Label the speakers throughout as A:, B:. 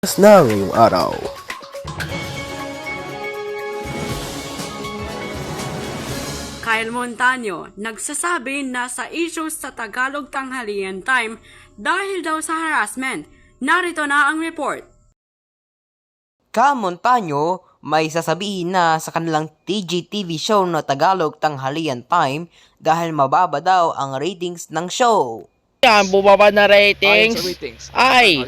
A: Na ngayong araw.
B: Kyle Montaño nagsasabi na sa issues sa Tagalog Tanghalian Time dahil daw sa harassment. Narito na ang report.
C: Kyle Montaño may sasabihin na sa kanilang TGTV show na Tagalog Tanghalian Time dahil mababa daw ang ratings ng show.
D: Yan, bumaba na ratings. Ay,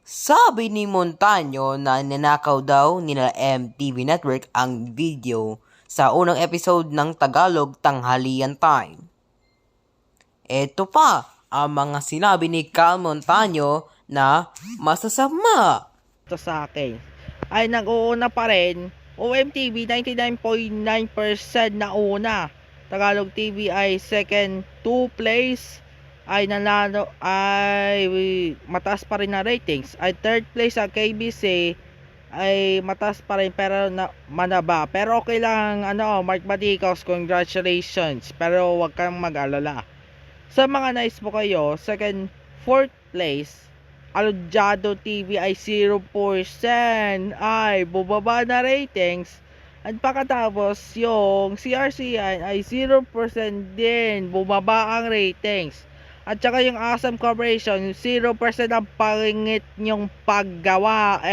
C: Sabi ni Montaño na ninakaw daw nila MTV Network ang video sa unang episode ng Tagalog Tanghalian Time. Ito pa ang mga sinabi ni Kyle Montaño na masasama.
D: ito sa akin. Ay, nag-uuna pa rin. OMTV 99.9% na una. Tagalog TV ay second, 2 place. Ay nanalo, ay mataas pa rin na ratings. Ay third place ang KBC ay mataas pa rin pero manaba. Pero okay lang, Mark Badicos, congratulations. Pero wag kang mag-alala. Sa mga nais mo kayo, second, fourth place, Alojado TV ay 0%. Ay, bubaba na ratings. At pagkatapos, yung CRCN ay 0% din. Bubaba ang ratings. At saka yung Awesome Corporation, 0% ang pangingit nyong paggawa.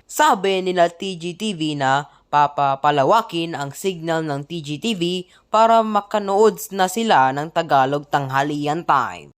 C: Sabi nila TGTV na papapalawakin ang signal ng TGTV para makanood na sila ng Tagalog Tanghalian Time.